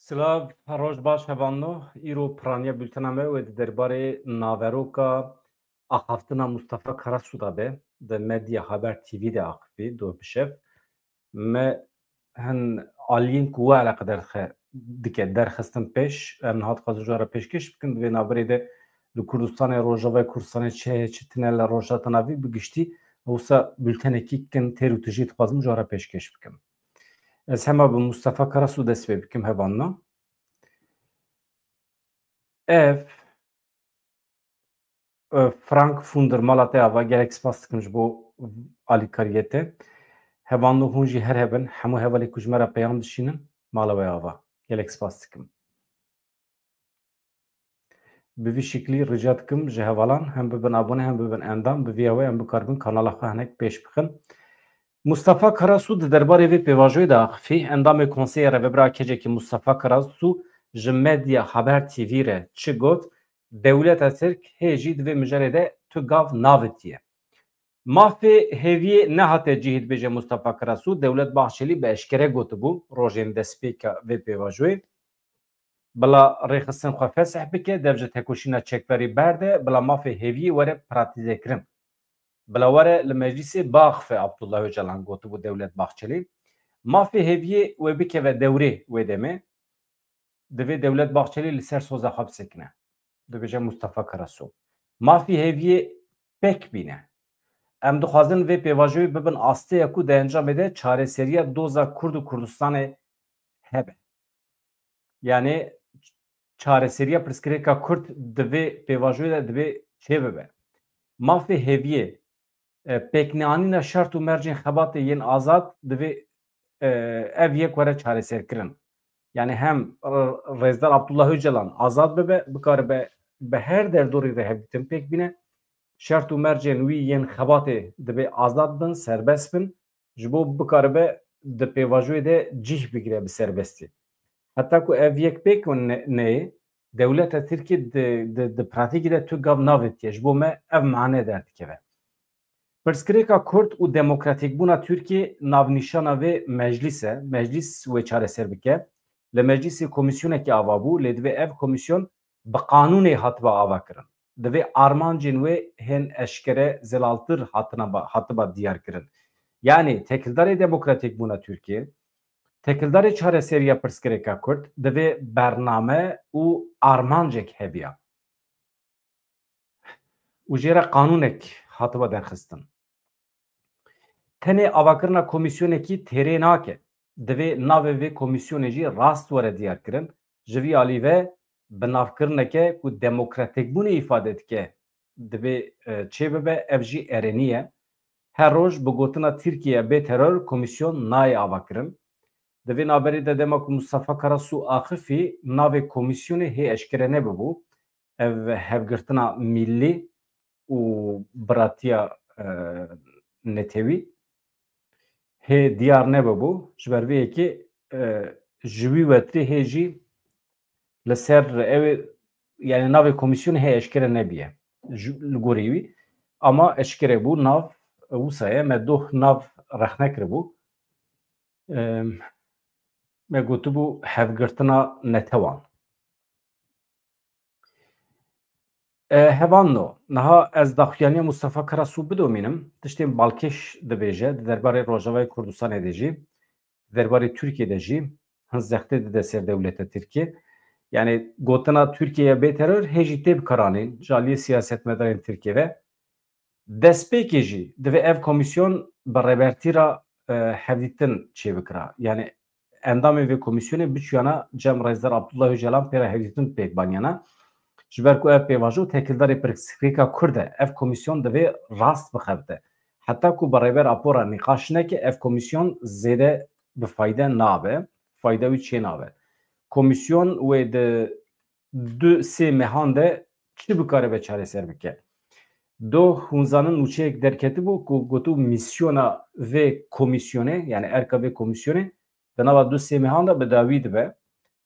Silav roj baş hevanno îro piraniya bültena me wê di derbarê naveroka axaftina Mustafa Karasu da be di Medya Haber TV de axivî do bişev me hin aliyên ku we eleqedar dike derxistin pêş em nihat xwazin ji we re pêşkêş bikin di vê naberê de li Kurdistanê Rojava Kurdistanê çi tune li rojata navî bi giştî wisa bültenekî kin têr û tijî dixwazim ji we re pêşkêş bikim. Ez hema bi Mustafa Karasu dest pê bikim hevanna. Ev Frank Funder mala te ava gelek spas dikim ji bo alîkariyetê. Hevanlo hûn jî her hebin hemû hevalê ku ji me re peyam dişînin mala we ava. Gelek spas dikim. Bi vî şeklî rica dikim ji hevalan hem bibin abone hem bibin endam bi vî ew em bikaribin kanala xwe hinek pêş bixin. Mustafa Karasu di derbarê vê pêvajoyê de axivî endamê Konseyê Revebira Kecekî Mustafa Karasu ji Medya Haber TV re çi got Dewleta Tirk hê jî di vê mijarê de tu gav navitiye. Mafê hêviyê nehate cihîdbêje Mustafa Karasu Dewlet Bahçelî bi eşkere gotibû rojên destpêka vê pêvajoyê. Bila rêxistin xwe fesih bike dev ji tekoşîna çekverî berde bila mafê hêviyê were pratîzekirin. Bila were li meclisê Baxfe Abdullah Öcalan gotibû Dewlet Bahçelî. Mafê hêviyê wê bikeve dewrê wê demê divê Dewlet Bahçelî li ser soza xwe bisekine. Dibêje Mustafa Karasu. Mafê hêviyê pek bîne. Em dixwazin vê pêvajoyê bibin asteya ku di encamê de çareseriya doza Kurd û Kurdistanê hebe. Yani çareseriya pirsgirêka Kurd di vê pêvajoyê de divê çêbibe. Mafê hêviyê pêkneanîna şert û mercên xebatê yên azad divê ev yek were çareserkirin. Yani hem Rêzdar Abdullah Öcalan azad bibe bikaribe bi her derdorî rehevdîtin pêk bîne. Şert û mercên wî yên xebatê divê azad bin, serbest bin ji bo bikaribe di pêvajoyê de cih bigire bi serbestî. Heta ku ev yek pêk neyê Dewleta Tirkiye di pratîkê de tu gav navitiye ji bo me ev mane derdikeve. Pirsgirêka Kurd û demokratîkbûna Tirkiye navnîşana vê meclîs e. Meclîs wê çareser bike. Li meclisê komisyonekî ava bû lê divê ev komisyon bi qanûnê hatibe ava kirin. Divê armancên wê hên eşkere zelaltir hatiba diyar kirin. Yani tekildarê demokratîkbûna Tirkiye, tekildarê çareseriya pirsgirêka Kurd divê bername û armancek hebiya. û jê re qanûnek hatiba derxistin. Tenê avakirina komisyonekî têrê nake. Divê navê vê komisyonê jî rast were diyar kirin. Ji vî alî ve bi navkirineke ku demokratîkbûnê îfade dike divê çêbibe ev jî erenî ye. Her roj bi gotina Tirkiye bê teror komisyon nayê avakirin. Divê naberê de dema ku Mustafa Karasu axifî navê komisyonê hê eşkere nebibû. Ev hevgirtina millî û biratiya netewî hê diyar nebibû ji ber vê yekê ji wî wetirî hê jî li ser ew yani navê komisyonê hê eşkere nebiye li gorî wî ama eşkere bû nav wisa ye me doh nav rexne kiribû me gotibû hevgirtina netewan. Hevanno niha ez daxuyaniya Mustafa Karasu bidomînim tiştên balkêş dibêje di derbarê Rojavayê Kurdistanê de jî di derbarê Tirkiye de jî hin zextê dide ser Dewleta Tirkiye. Yani gotina Tirkiye bê teror hê jî tê bikaranîn ji aliyê siyasetmedarên Tirkiye ve destpêkê jî divê ev komisyon bi rêbertîra hevdîtin çêbikira. Yani endamê vê komisyonê biçûyana Cem Rêzdar Abdullah Öcalan pêra hevdîtin pêk baniyana. Ji ber ku ev pêvajo tekildarê pirsgirêka Kurd e ev komisyon divê rast bixebite. Heta ku bi rêber rapora nîqaşineke ev komisyon zêde bi fayde nabe. Fayda wî çê nabe. Komisyon wê di du sê mehan de çi bikaribe çareser bike. Do hûnzanin nûçeyek derketibû ku gotû misyona vê komisyonê yani erka vê komisyonê di nava du sê mehan de bi dawî dibe.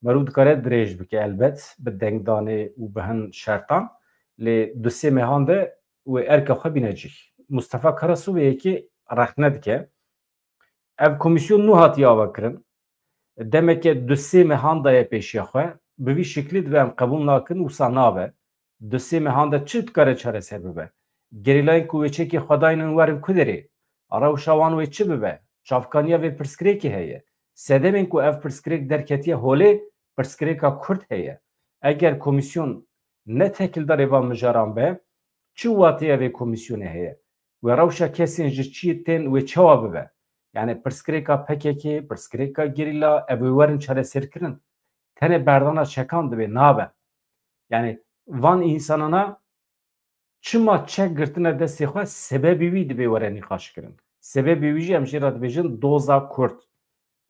Merû dikare dirêj bike elbet bi dengdanê û bi hin şertan lê du sê mehan de wê erka xwe bîne cih. Mustafa Karasu vê yekê rexne dike. Ev komisyon nû hatiye avakirin. demek ki dosye mehanda peşiya xwe bi vî şeklî divê em qebûl nakin wisa nabe dosye mehanda çi dikare çareser bibe gerîlayên ku wê çekî xwedayînin werin ku derê rewşa wan wê çi bibe çavkaniya vê pirsgirêkê heye sedemên ku ev pirsgirêk derketiye holê pirsgirêka Kurd heye eger komîsyon ne tekildarê van mijaran be çi watiye vê komîsyonê heye ve rewşa kesên ji çiyê tên wê çawa bibe yani pirsgirêka PKK, pirsgirêka gerîla ev ê werin çareserkirin tenê berdana çekan dibe nabe yani van însanana çima çek girtine destê xwe sebebî wî dibe were nîqaşkirin sebebî wî jî em jê re dibêjin doza Kurd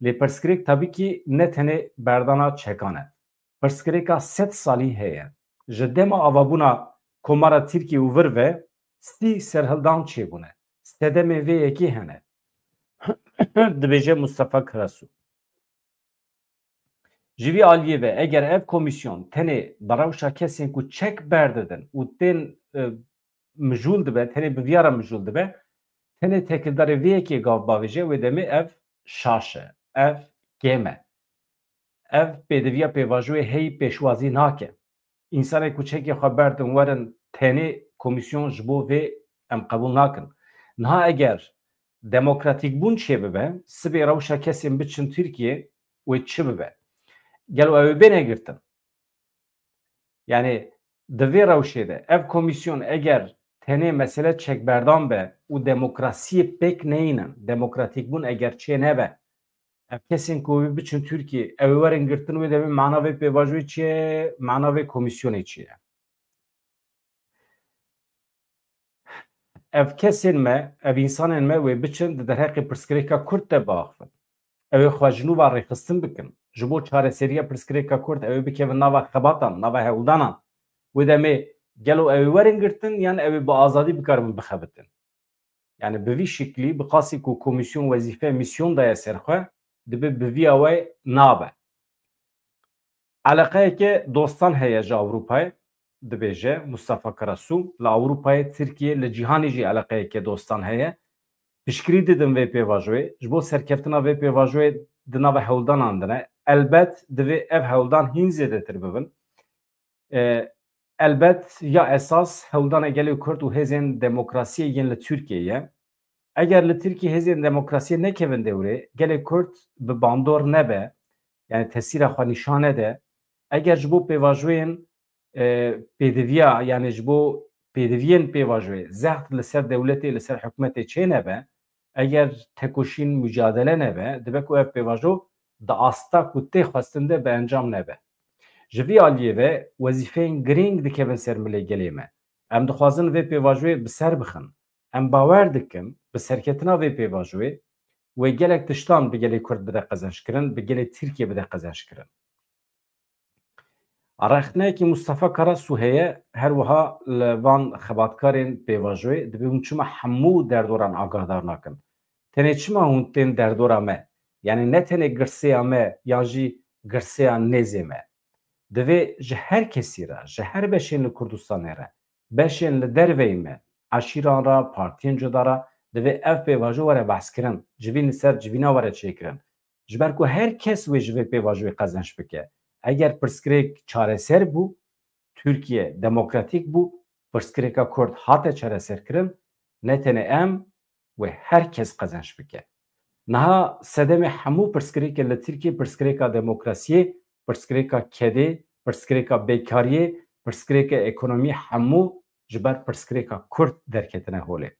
lê pirsgirêk tabî ki ne tenê berdana çekan e pirsgirêka 100 salî heye ji dema avabûna komara Tirkiye û vir ve stî serhildan çêbûne sedemê vê yekî hene dibêje Mustafa Karasu ji vî aliyê ve eger ev komîsyon tenê bi rewşa kesên ku çek berdidin û tên mijûl dibe tenê bi vîya re mijûl dibe tenê tekildarê vê yekê gav bavêje wê demê ev şaş e ev kêm e ev pêdiviya pêvajoyê heyî pêşwazî nake însanê ku çekê xwe berdin werin tenê komîsyon ji bo vê em qebûl nakin niha eger demokratîkbûn çê bibe sibê rewşa kesên biçin Tirkiye wê çi bibe gelo ew ê bêne girtin yani di vê rewşê de ev komîsyon eger tenê mesele çekberdan be û demokrasiyê pêk neyînin demokratîkbûn eger çê nebe ev kesên ku wê biçin Tirkiye ew ê werin girtin wê demê mana vê pêvajoyê çi ye mana vê komîsyonê çi ye ev kesên me ev însanên me wê biçin di derheqê pirsgirêka Kurd de biaxivin ew ê xwe ji nû ve rêxistin bikin ji bo çareseriya pirsgirêka Kurd ew ê bikevin nava xebatan nava hewldanan wê demê gelo ew ê werin girtin yan ew ê bi azadî bikarin bixebitin yani bi vî şeklî bi qasî ku komîsyon wezîfe misyon daye ser xwe dibe bi vîya we nabe eleqeyeke dostan heye ji Ewropayê dibêje Mustafa Karasu li Ewropayê Tirkiye li cîhanê jî eleqeyeke dostan heye piştgirî didin vê pêvajoyê ji bo serkeftina vê pêvajoyê di nava hewldanan dine elbet divê ev hewldan hîn zêdetir bibin elbet ya esas hewldana gelê Kurd û hêzên demokrasiyê yên li Tirkiyeyê eger li Tirkiye hêzên demokrasiyê nekevin dewrê gelê Kurd bi bandor nebe yani tesîra xwe nîşan nede eger ji bo pêvajoyên pêdiviya yani ji bo pêdiviyên pêvajoyê zext li ser dewletê li ser hikûmetê çê nebe eger tekoşîn mücadele nebe dibe ku ev pêvajo di asta ku tê xwestin de bi encam nebe ji vî aliyê ve wezîfeyên girîng dikevin ser milê gelê me em dixwazin vê pêvajoyê bi ser bixin em bawer dikin bi serketina vê pêvajoyê wê gelek tiştan bi gelê Kurd bide qezenşkirin bi gelê Tirkiye bide qezenşkirin Araxneyekî Mustafa Karasu heye her wiha li van xebatkarên pêvajoyê dibe hûn çima hemû derdoran agahdar nakin tenê çima hûn tên derdora me yani ne tenê girseya me yan jî girseya nêzê me divê ji her kesî re ji her beşên li Kurdistanê re beşên li derveyê me eşîran ra partiyên cuda ra divê ev pêvajo were behskirin civîn li ser civîna were çêkirin ji ber ku her kes wê ji vê pêvajoyê qezenç bike eger pirsgirêk çareser bû Tirkiye demokratîk bû pirsgirêka Kurd hate çareserkirin ne tenê em wê her kes qezenç bike niha sedemê hemû pirsgirêkên li Tirkiye pirsgirêka demokrasiyê pirsgirêka kedê pirsgirêka bêkariyê pirsgirêka ekonomî hemû ji ber pirsgirêka Kurd derketine holê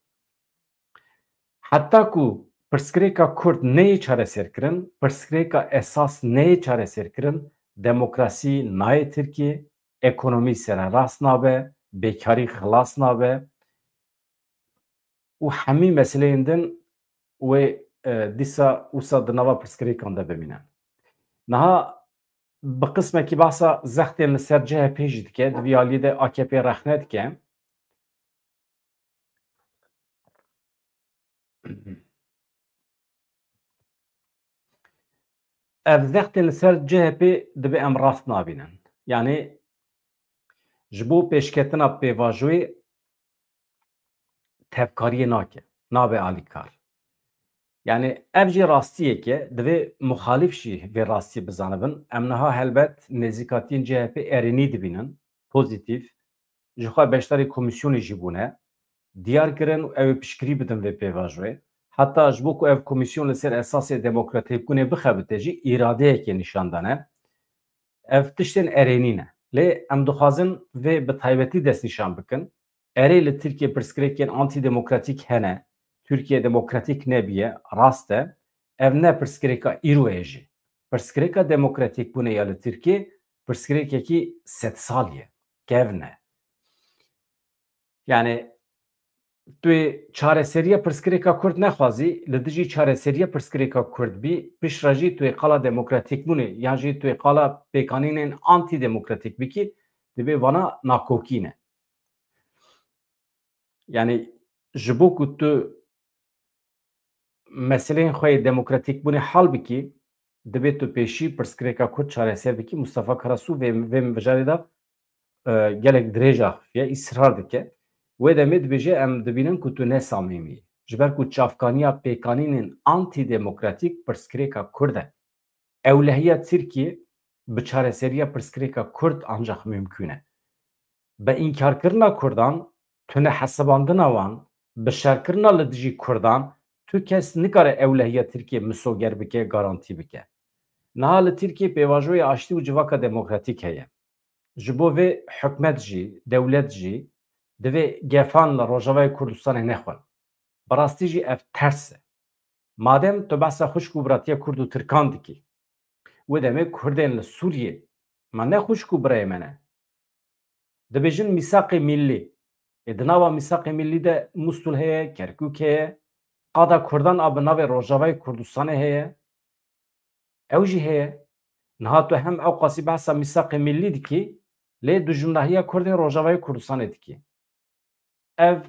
heta ku pirsgirêka Kurd neyê çareserkirin pirsgirêka esas neyê çareserkirin demokrasî nayê Tirkiye ekonomî sererast nabe bêkarî xilas nabe û hemî meseleyên din wê dîsa wisa di nava pirsgirêkan de bimîne niha bi qismekî behsa zextên li ser CHP jî dike di vî aliyê de AKP rexne dike ev zextên li ser CHP dibe em rast nabînin yani ji bo pêşketina pêvajoyê tevkariyê nake nabe alîkar Yani ev jî rastiyeke divê muxalîf jî vê rastiyê bizanibin. Em niha helbet nêzîkatiyên CHP erênî dibînin, pozîtîv. Ji xwe beşdarê komîsyonê jî bûne. Diyar kirin û ew ê piştgirî bidin vê pêvajoyê. Heta ji bo ku ev komîsyon li ser esasê demokratîkbûnê bixebite jî îradeyekê nîşan dane. Ev tiştên erênî ne. Lê em dixwazin vê bi taybetî destnîşan bikin. Erê li Tirkiye pirsgirêkên antîdemokratîk hene. Türkiye demokratîk nebiye, rast e. Ev ne pirsgirêka îroyê jî. Pirsgirêka demokratîkbûnê ya li Tirkiye pirsgirêkekî sed salî ye. Kev ne. Yani tu çareseriya pirsgirêka Kurd nexwazî, li dijî çareseriya pirsgirêka Kurd bî, piştre jî tu yê qala demokratîkbûnê yan jî tu yê qala pêkanînên antîdemokratîk bikî, divê vana nakokî ne. Yani ji bo ku tu meseleyên xwe yê demokratîkbûnê hal bikî, divê tu pêşî pirsgirêka Kurd çareser bikî. Mustafa Karasû vê mijarê de gelek dirêj axiviye, îsrar dike. Wê demê dibêje em dibînin ku tu ne samîmî yî. Ji ber ku çavkaniya pêkanînên antîdemokratîk pirsgirêka Kurd e. Ewlehiya Tirkiye bi çareseriya pirsgirêka Kurd ancak mümkün e. Bi înkarkirina Kurdan, tune hesibandina wan, bi şerkirina li dijî Kurdan, tu kes nikare ewlehiya Tirkiye misoger bike, garantî bike. Niha li Tirkiye pêvajoya aştî û civaka demokratîk heye. Ji bo vê hikûmet jî, dewlet jî divê gefan li Rojavayê Kurdistanê nexwin. Bi rastî jî ev ters e. Madem tu behsa xwişk û biratiya Kurd û Tirkan dikî, wê demê Kurdên li Sûriyê ma ne xwişk û birayê me ne. Dibêjin mîsaqê millî. Di nava mîsaqê millî de Mustûl heye, Kerkûk heye, qada Kurdan a bi navê Rojavayê Kurdistanê heye. Ew jî heye. Niha tu hem ew qasî behsa mîsaqê millî dikî, lê du jimnahiya Kurdên Rojavayê Kurdistanê dikî. Ev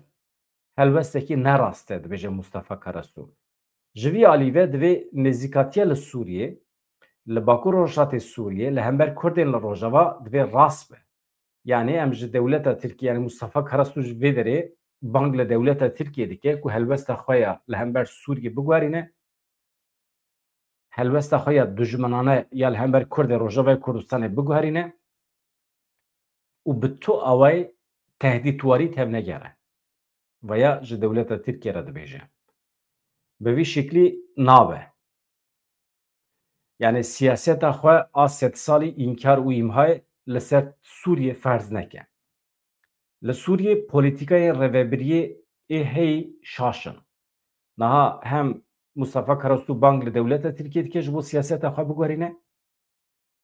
helwestekî nerast e, dibêje Mustafa Karasû. Ji vî alî ve divê nêzîkatiya li Sûriyê, li Bakur Rojhilatê Sûriyê, li hember Kurdên li Rojava divê rast be. Yani em ji dewleta Tirkiye, yani Mustafa Karasû ji vê derê bang li dewleta Tirkiye dike ku helwesta xwe ya li hember Sûriyê bigwarîne, helwesta xwe ya dijminane ya li hember Kurdê Rojavayê Kurdistanê biguherîne û bi tu awayê tehdîtwarî tevnegere. Veya ji dewleta Tirkiye re dibêje. Bi vî şeklî nabe. Yani siyaseta xwe a sed salî înkar û îmhayê li ser Sûriyê ferz neke. Li Sûriyê polîtîkayên rêvebiriyê ê hey şaşin. Niha hem Mustafa Karasû bang li dewleta Tirkiye dike ji bo siyaseta xwe bigwerîne.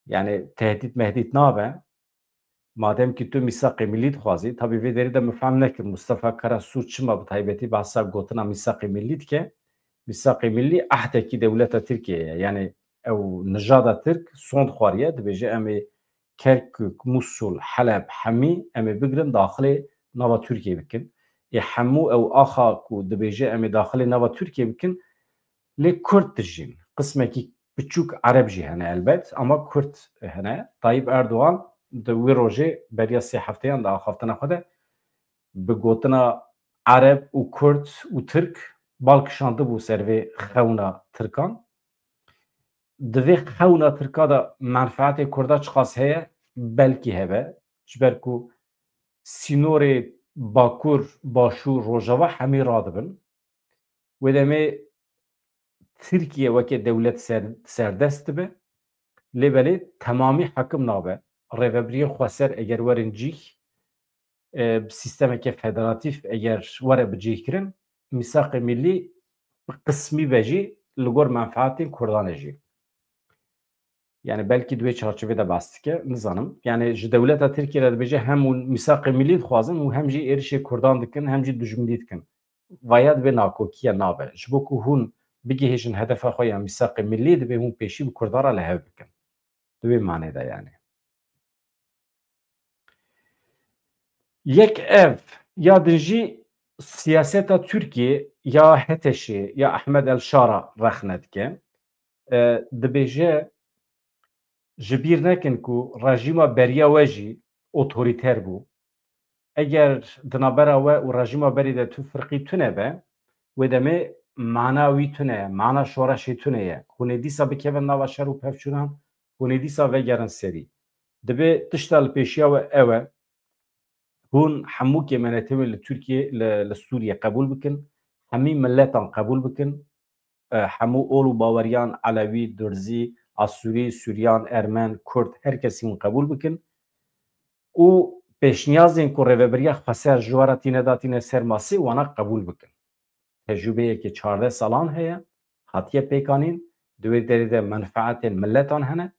Yani tehdît mehdît nabe. Madem ki tu mîsaqê millî dixwazî, tabii vê derê de mifhem nekin Mustafa Karasû çima bi taybetî behsa gotina mîsaqê millî dike. Mîsaqê millî ehdekî dewleta Tirkiye ye. Yani ew nijada Tirk sond xwariye, dibêje em ê Kerkûk, Musul, Heleb, hemî em ê bigirin daxilê nava Tirkiye bikin. Hemû ew axa ku dibêje em ê daxilê nava Tirkiye bikin, lê Kurd dijîn. Qismekî biçûk Ereb jî hene elbet, ama Kurd hene. Tayyip Erdoğan di wê rojê beriya sê hefteyan da axaftina xwe de bi gotina Ereb û Kurd û Tirk balkişandibû ser vê xewna Tirkan. Di vê xewna Tirka da menfaetê Kurda çi qas heye? Belkî hebe. Ji ber ku sînorê Bakur, Başûr, Rojava hemî radibin. Wê demê Tirkiye wekî dewlet serdest dibe, lê belê temamî hekim nabe. Rêvebiriyên xweser eger werin cih, sîstemeke federatîv eger were bicihkirin, mîsaqê millî qismî ve jî li gor menfaetên Kurdan e jî. Yani belkî di wê çarçovê de behs dike, nizanim. Yani ji dewleta Tirkiye re dibêje hem hûn mîsaqê millî dixwazin û hem jî êrişê Kurdan dikin, hem jî dijminî dikin. Vaya divê nakokiya nabe. Ji bo ku hûn bigihêjin hedefa xwe ya mîsaqê millî, divê hûn pêşî bi Kurdan re lihev bikin. Di wê manê de yani. Yek ev ya din jî siyaseta Tirkiye ya Heteşê ya Ehmed Elşara rexne dike. Dibêje ji bîr nekin ku rejîma beriya we jî otorîter bû. Eger di navbera we û rejîma berî de tu firqî tune be, wê demê معنا وی تونه معنا شورش تونه هونه دیسا بکوین نوا شر و پفچونان هونه دیسا وگرن سری دبه تشتال پیشیا و اوه هون همو که منتمه لترکیه لسوریه قبول بکن همه ملتان قبول بکن همو اولو باوریان علوی درزی آسوری سوریان ارمن کرد هر کسی من قبول بکن و پیشنیازین که روبریا خسر جوارتینه داتینه سرماسی وانا قبول بکن تجربه که 14 سالان هيا هاتیه پیکانین دوی درده منفعت ملتان هنه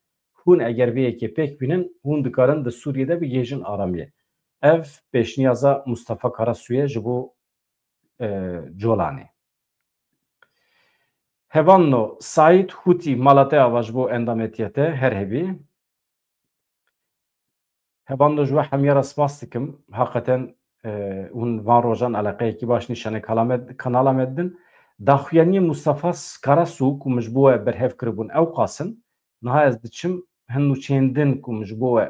هون اگر وی که پیک بینن هون دکارن ده سوریه ده بگیجن آرامیه اف پیشنیازا مصطفی کاراسویه جبو جولانه هوانو سایت هوتی مالاته آواج بو اندامتیته هر هبی هوانو جوا همیارا سپاس دکم حقیقتا اون وان روزان علاقه کی باش نشانه کانال مدن داخویانی مصطفی کاراسو کو مجبوع برهف کربون او قاسن نها از دچم هنو چندن کو مجبوع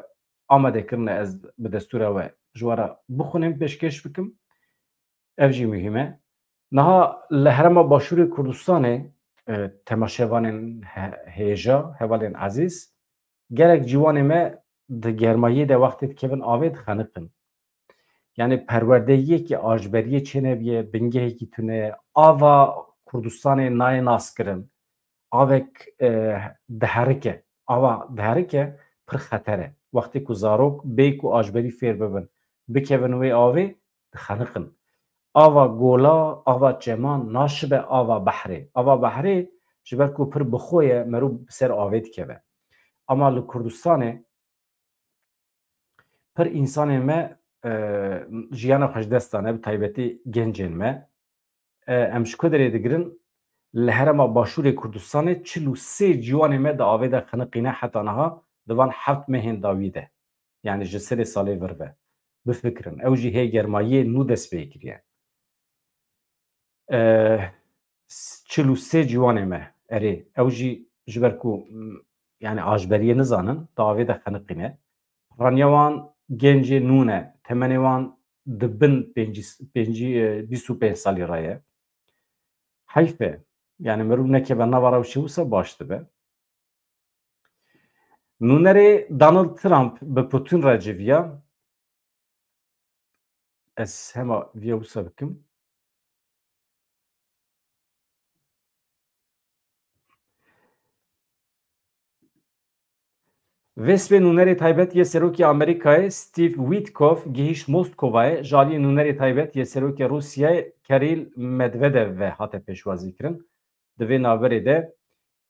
آماده کرنه از به دستور و جوارا بخونم پیشکش بکم evjî mühim e niha li herêma Başûrê Kurdistanê temaşevanên hêja hevalên ezîz gelek ciwanê me di germayî de wextê dikevin avê dixeniqin yani perwerdeyiyekî ajberiyê çênebiye bingehekî tune ava Kurdistanê nayê naskirin avek diherike ava diherike pir xeter e wextê ku zarok bê ku ajberî fêr bibin bikevin wê avê dixeniqin ava gola ava çeman naşibe ava behrê ava behrê ji ber ku pir bixwe ye merû bi ser avê dikeve ama li Kurdistanê pir însanên me jiyana xwe ji dest dane bi taybetî gencên me em ji ku derê digirin li herêma Başûrê Kurdistanê 43 ciwanê me di avê de xeniqîne heta niha di van 7 mehên dawî de yani ji serê salê vir ve bifikirin ew jî hê germayiyê nû dest pê kiriye 43 ciwanê me erê ew jî ji ber ku yani ajberiyê nizanin di avê de xeniqîne raniya wan gencê nû ne temenê wan di bin 25 salî re ye heyf e yani mirov nekeve navara wî wisa baş dibe nûnerê Donald Trump bi Putin re civiya ez hema vîya wisa bikim Vespê nûnerê taybet yê Serokê Amerîkayê Steve Witkoff gihîşt Moskowayê ji aliyê nûnerê taybet yê Serokê Rûsyayê Kirîl Medvedev ve hate pêşwazîkirin di vê navberê de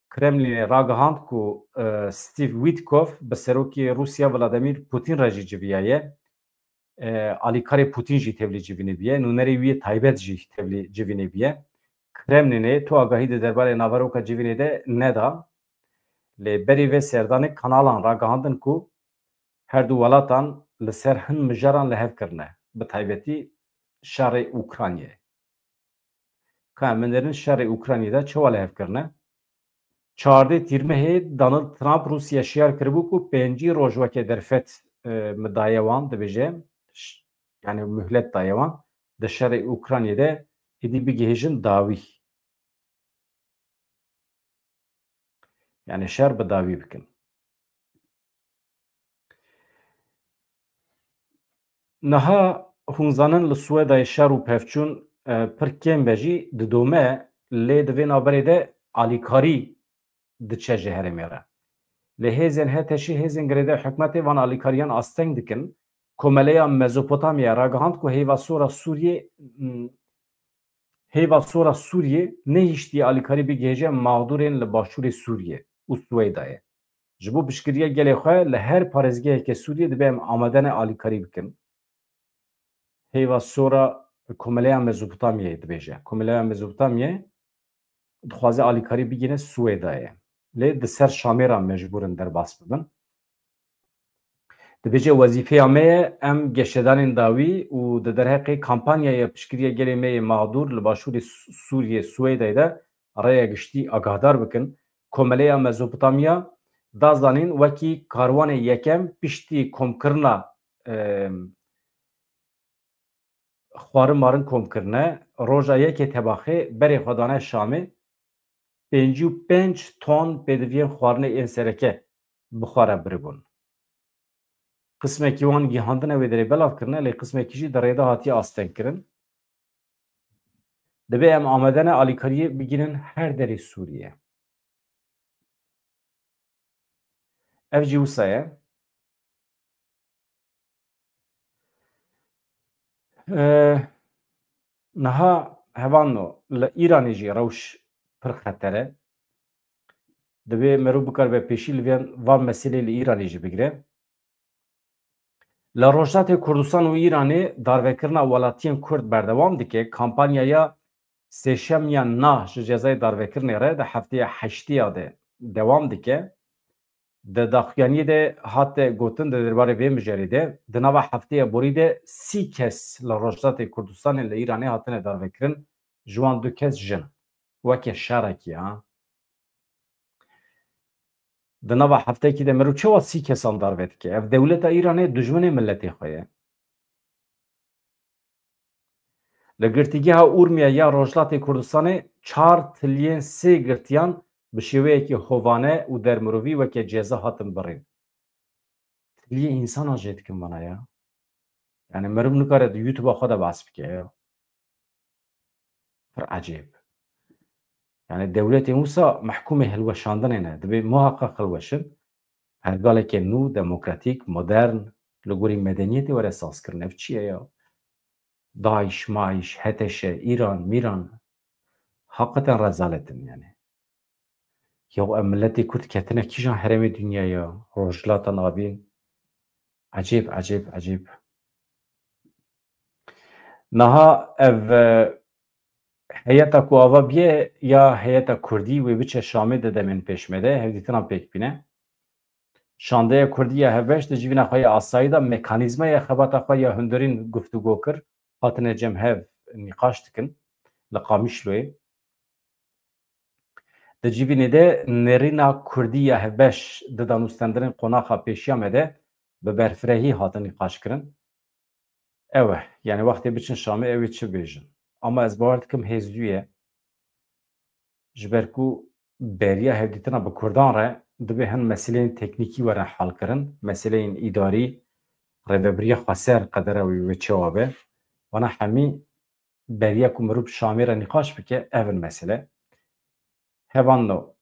Kremlînê ragihand ku Steve Witkoff bi Serokê Rûsya Vladimir Putin re jî civiyaye alîkarê Putin jî tevlî civînê biye nûnerê wî taybet jî tevlî civînê biye Kremlînê tu agahî di derbarê navaroka civînê de neda lê berî vê serdanê kanalan ragihandin ku her du welatan li ser hin mijaran li hev kirine bi taybetî şerê Ukraynayê ka em binerin şerê Ukraynayê de çawa li hev kirine 14 tîrmehê Donald Trump Rûsya şiyar kiribû ku pêncî roj weke derfet mi daye wan dibêje yani mühlet daye wan di şerê Ukraynayê de êdî bigihêjin dawî yani şer bi dawî bikin niha hûn zanin li Swêdayê şer û pevçûn pir kêm be jî didome lê di vê navberê de alîkarî diçe ji herêmê re lê hêzên HTŞ hêzên girêdayî hikûmetê van alîkariyan asteng dikin Komeleya Mezopotamya ragihand ku hêva sora Sûriyê nehîştî alîkarî bigihêje mağdûrên li Başûrê Sûriyê û Swêdayê ji bo piştgiriya gelê xwe li her parêzgeheke Sûriyê dibe em amadene alîkarî bikin hêva sora Komeleya Mezopotamyayê dibêje Komeleya Mezopotamyayê dixwaze alîkarî bigîne Swêdayê lê di ser Şamêran mecbûrin derbas bibin dibêje wezîfeya me ye em geşedanên dawî û di derheqê kampanyaya piştgiriya gelê me yê mağdûr li Başûrê Sûriyê Swêdayê de rêya giştî agahdar bikin Komeleya Mezopotamya da zanîn wekî karwanê yekem piştî komkirina xwarin marin komkirine roja yekê tebaxê berê xwedane Şamê 55 ton pêdiviyên xwarinê ên sereke bi xwe re biribûn. Qismekî wan gihandine wê derê belav kirine, lê qismekî jî di rêda hatiye astengkirin. Dibe em amedene alîkariyê bigînin her derê Sûriye. Ev jî wisa ye. Niha hevano li Îranê jî rewş pir xeter e. Dibe merû bikare be pêşî li van meselê li Îranê jî bigire. Li Rojdatê Kurdistan û Îranê darvekirina welatiyên Kurd berdewam dike. Kampanyaya sêşemiya na ji cezayê darvekirinê re di hefteyê heştîya de dewam dike. Di daxuyaniyê de hat gotin di derbarê vê mijerê de di nava hefteyê borî de 30 kes li Rojdatê Kurdistanê li Îranê hatine darvekirin, ji wan 2 kes jin. Weke şerekî ha. Di nava hefteyekî de merû çawa 30 kesan darve dike. Ev dewleta Îranê dijminê milletê xwe ye. Li girtîgeha Urmiya ya Rojdatê Kurdistanê 4 tilyên sê girtiyan bi şêweyekî hovane û dermirovî weke ceza hatin birîn. Tilyê însanan jê dikin vana ya. Yani merû nikare di YouTube'a xwe de behs bike ya. Pir ecêb. Yani dewletên wisa mehkûmê hilweşandinê ne. Dibe muhaqqaq hilweşin. Hergalekê nû, demokratîk, modern, li gorî medeniyetê were sazkirin. Ev çi ye ya? Daeş, Maîş, Heteşe, İran, Mîran. Hakikaten rezaletin yani. Ya em milletê Kurd ketine kîjan herêmê dünyaya, rojhilatan avîn. Ecêb, ecêb, ecêb. Niha ev heyeta ku ava biye ya heyeta Kurdî wê biçe Şamê de demên pêşme de hevdîtina pêk bîne. Şandeya Kurdî ya hevbeş di civîna xwe ya asayî da mekanîzmaya xebata xwe ya hundirîn guftûgo kir, hatine cemhev nîqaş dikin li Qamişloyê. Di civînê de nêrîna Kurdî ya hevbeş di danûstendirên qonaxa pêşiya me de bi berfirehî hatin nîqaş kirin. Ew e, yani wextê biçin Şamê ew ê çi bêjin. Ama ez bawer dikim hêzdû ye. Ji ber ku beriya hevdîtina bi Kurdan re dibe hin meseleyên teknîkî were helkirin, meseleyên îdarî, rêveberiya xweser qedera wî wê çawa be. Wana hemî beriya ku mirov Şamê re nîqaş bike, ev in mesele. Hevano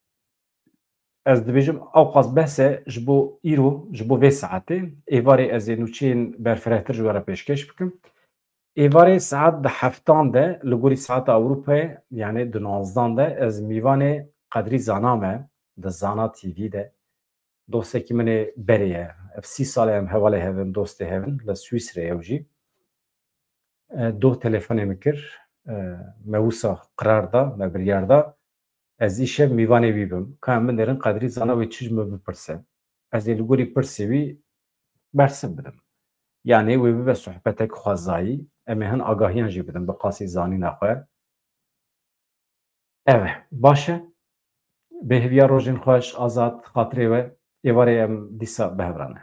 ez dibêjim ew qas behs e ji bo îro, ji bo vê saetê, êvarê ez ê nûçeyên berfirehtir ji we re pêşkeş bikim. Êvarê saet di heftan de li gorî saeta Ewropayê yani di 19 de ez mîvanê Qedrî Zana me di Zana TV de dostekî min ê berê ye. Ev 30 sal e em hevalê hevin, dostê hevin li Swîsreyê ew jî. Doh telefonê min kir, me wisa qirar da, me biryar da ez îşev mîvanê wî bim. Ka em binêrin Qedrî Zana wê çi ji me bipirse. Ez ê li gorî pirsê wî bersiv bidim. Yani wê bibe sohbetek xwezayî, em ê hin agahiyan jî bidin bi qasî zanîna xwe. Ev e, baş e. Bêhêviya rojên xweş, azad, xatirê we êvarê em dîsa behevran e.